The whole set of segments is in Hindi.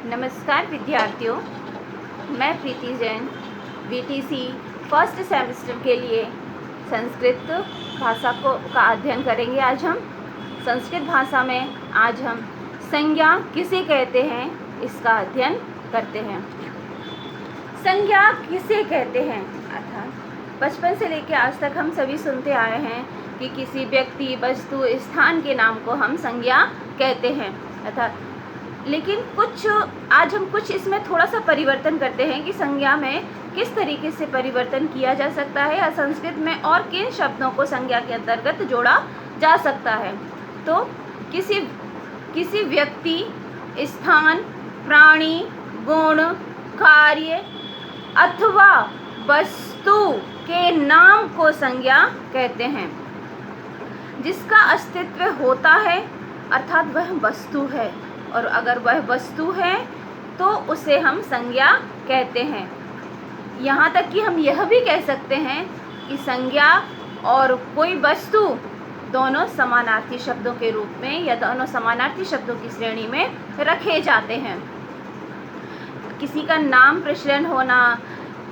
नमस्कार विद्यार्थियों, मैं प्रीति जैन वीटीसी फर्स्ट सेमेस्टर के लिए संस्कृत भाषा का अध्ययन करेंगे। आज हम संस्कृत भाषा में आज हम संज्ञा किसे कहते हैं इसका अध्ययन करते हैं। संज्ञा किसे कहते हैं अर्थात बचपन से लेकर आज तक हम सभी सुनते आए हैं कि किसी व्यक्ति, वस्तु, स्थान के नाम को हम संज्ञा कहते हैं अर्थात। लेकिन आज हम कुछ इसमें थोड़ा सा परिवर्तन करते हैं कि संज्ञा में किस तरीके से परिवर्तन किया जा सकता है या संस्कृत में और किन शब्दों को संज्ञा के अंतर्गत जोड़ा जा सकता है। तो किसी व्यक्ति, स्थान, प्राणी, गुण, कार्य अथवा वस्तु के नाम को संज्ञा कहते हैं। जिसका अस्तित्व होता है अर्थात वह वस्तु है, और अगर वह वस्तु है तो उसे हम संज्ञा कहते हैं। यहाँ तक कि हम यह भी कह सकते हैं कि संज्ञा और कोई वस्तु दोनों समानार्थी शब्दों के रूप में या दोनों समानार्थी शब्दों की श्रेणी में रखे जाते हैं। किसी का नाम प्रचलन होना,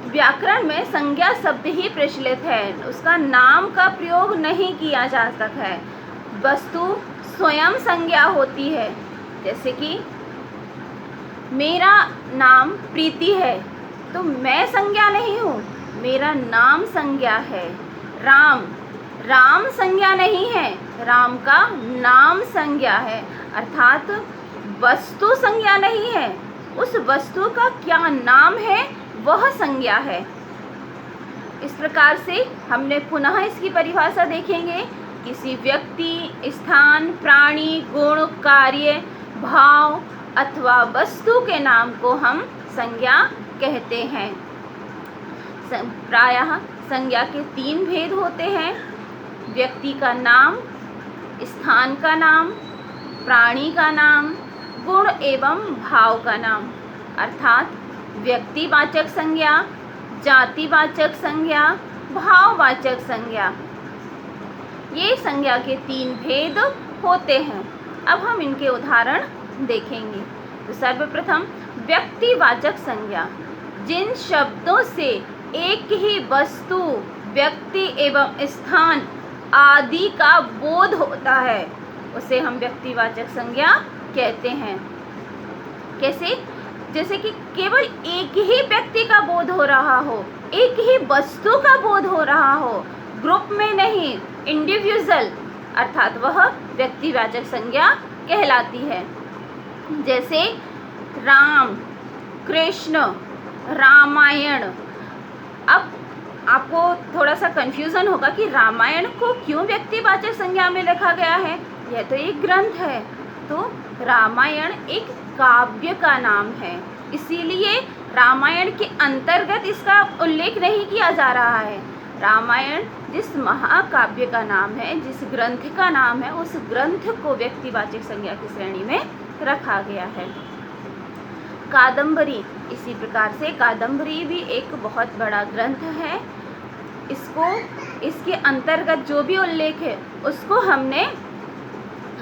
व्याकरण में संज्ञा शब्द ही प्रचलित है, उसका नाम का प्रयोग नहीं किया जा सकता है। वस्तु स्वयं संज्ञा होती है। जैसे कि मेरा नाम प्रीति है तो मैं संज्ञा नहीं हूँ, मेरा नाम संज्ञा है। राम संज्ञा नहीं है, राम का नाम संज्ञा है। अर्थात वस्तु संज्ञा नहीं है, उस वस्तु का क्या नाम है वह संज्ञा है। इस प्रकार से हमने पुनः इसकी परिभाषा देखेंगे। किसी व्यक्ति, स्थान, प्राणी, गुण, कार्य, भाव अथवा वस्तु के नाम को हम संज्ञा कहते हैं। प्रायः संज्ञा के 3 भेद होते हैं: व्यक्ति का नाम, स्थान का नाम, प्राणी का नाम, गुण एवं भाव का नाम। अर्थात व्यक्तिवाचक संज्ञा, जातिवाचक संज्ञा, भाववाचक संज्ञा, ये संज्ञा के 3 भेद होते हैं। अब हम इनके उदाहरण देखेंगे। तो सर्वप्रथम व्यक्तिवाचक संज्ञा, जिन शब्दों से एक ही वस्तु, व्यक्ति एवं स्थान आदि का बोध होता है उसे हम व्यक्तिवाचक संज्ञा कहते हैं। कैसे? जैसे कि केवल एक ही व्यक्ति का बोध हो रहा हो, एक ही वस्तु का बोध हो रहा हो, ग्रुप में नहीं, इंडिविजुअल, अर्थात वह व्यक्तिवाचक संज्ञा कहलाती है। जैसे राम, कृष्ण, रामायण। अब आपको थोड़ा सा कंफ्यूजन होगा कि रामायण को क्यों व्यक्तिवाचक संज्ञा में लिखा गया है, यह तो एक ग्रंथ है। तो रामायण एक काव्य का नाम है, इसीलिए रामायण के अंतर्गत इसका उल्लेख नहीं किया जा रहा है। रामायण जिस महाकाव्य का नाम है, जिस ग्रंथ का नाम है, उस ग्रंथ को व्यक्तिवाचक संज्ञा की श्रेणी में रखा गया है। कादम्बरी, इसी प्रकार से कादम्बरी भी एक बहुत बड़ा ग्रंथ है। इसके अंतर्गत जो भी उल्लेख है उसको हमने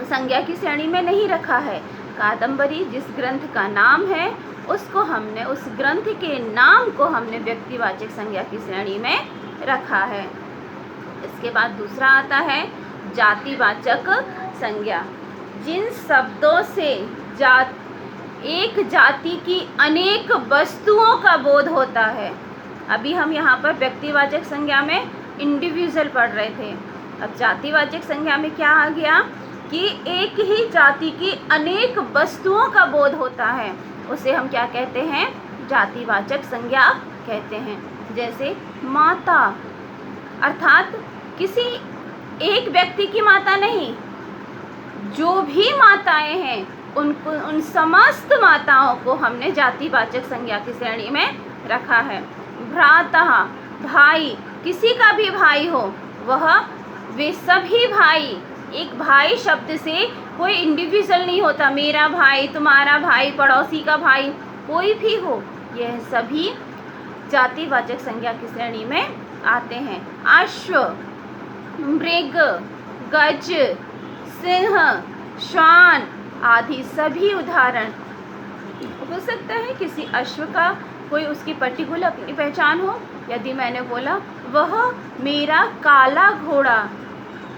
संज्ञा की श्रेणी में नहीं रखा है। कादम्बरी जिस ग्रंथ का नाम है उसको हमने, उस ग्रंथ के नाम को हमने व्यक्तिवाचक संज्ञा की श्रेणी में रखा है। इसके बाद दूसरा आता है जातिवाचक संज्ञा, जिन शब्दों से एक जाति की अनेक वस्तुओं का बोध होता है। अभी हम यहाँ पर व्यक्तिवाचक संज्ञा में इंडिविजुअल पढ़ रहे थे, अब जातिवाचक संज्ञा में क्या आ गया कि एक ही जाति की अनेक वस्तुओं का बोध होता है, उसे हम क्या कहते हैं? जातिवाचक संज्ञा कहते हैं। जैसे माता, अर्थात किसी एक व्यक्ति की माता नहीं, जो भी माताएं हैं उन समस्त माताओं को हमने जातिवाचक संज्ञा की श्रेणी में रखा है। भ्राता, भाई, किसी का भी भाई हो, वे सभी भाई, एक भाई शब्द से कोई इंडिविजुअल नहीं होता, मेरा भाई, तुम्हारा भाई, पड़ोसी का भाई, कोई भी हो, यह सभी जातिवाचक संज्ञा की श्रेणी में आते हैं। अश्व, मृग, गज, सिंह, श्वान आदि सभी उदाहरण हो सकता है किसी अश्व का कोई उसकी पर्टिकुलर अपनी पहचान हो। यदि मैंने बोला वह मेरा काला घोड़ा,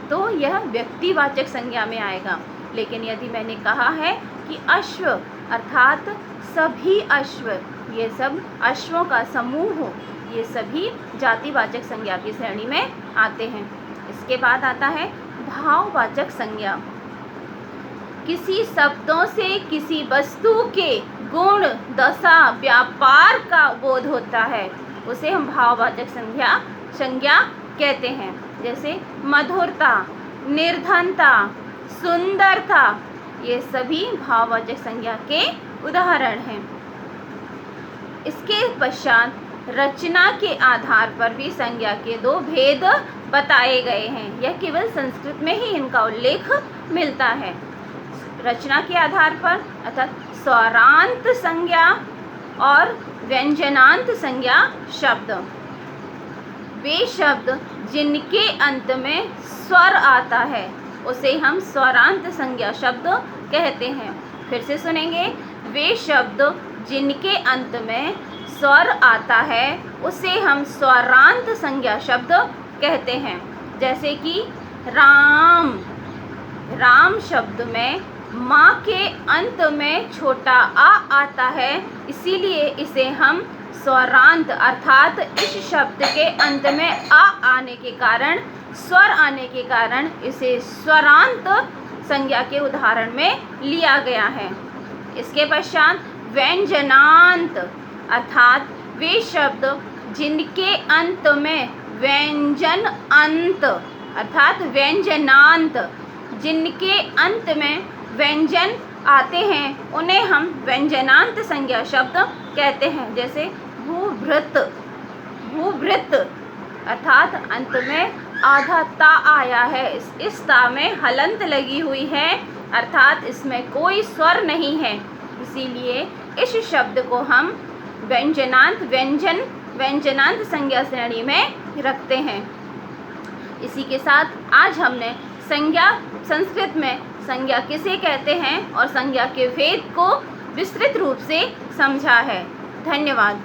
तो यह व्यक्तिवाचक संज्ञा में आएगा। लेकिन यदि मैंने कहा है कि अश्व अर्थात सभी अश्व, ये सब अश्वों का समूह हो, ये सभी जातिवाचक संज्ञा की श्रेणी में आते हैं। इसके बाद आता है भाववाचक संज्ञा। किसी शब्दों से किसी वस्तु के गुण, दशा, व्यापार का बोध होता है, उसे हम भाववाचक संज्ञा कहते हैं। जैसे मधुरता, निर्धनता, सुंदरता, ये सभी भाववाचक संज्ञा के उदाहरण हैं। इसके पश्चात रचना के आधार पर भी संज्ञा के दो भेद बताए गए हैं। यह केवल संस्कृत में ही इनका उल्लेख मिलता है। रचना के आधार पर अर्थात स्वरांत संज्ञा और व्यंजनांत संज्ञा शब्द, वे शब्द जिनके अंत में स्वर आता है उसे हम स्वरांत संज्ञा शब्द कहते हैं। फिर से सुनेंगे, वे शब्द जिनके अंत में स्वर आता है उसे हम स्वरांत संज्ञा शब्द कहते हैं। जैसे कि राम, राम शब्द में माँ के अंत में छोटा आ आता है, इसीलिए इसे हम स्वरांत अर्थात इस शब्द के अंत में आ आने के कारण, स्वर आने के कारण इसे स्वरांत संज्ञा के उदाहरण में लिया गया है। इसके पश्चात व्यंजनांत अर्थात वे शब्द जिनके अंत में व्यंजन अंत अर्थात व्यंजनांत, जिनके अंत में व्यंजन आते हैं उन्हें हम व्यंजनांत संज्ञा शब्द कहते हैं। जैसे भूभृत, भूभृत अर्थात अंत में आधा ता आया है, इस ता में हलंत लगी हुई है अर्थात इसमें कोई स्वर नहीं है, इसीलिए इस शब्द को हम व्यंजनांत संज्ञा श्रेणी में रखते हैं। इसी के साथ आज हमने संस्कृत में संज्ञा किसे कहते हैं और संज्ञा के भेद को विस्तृत रूप से समझा है। धन्यवाद।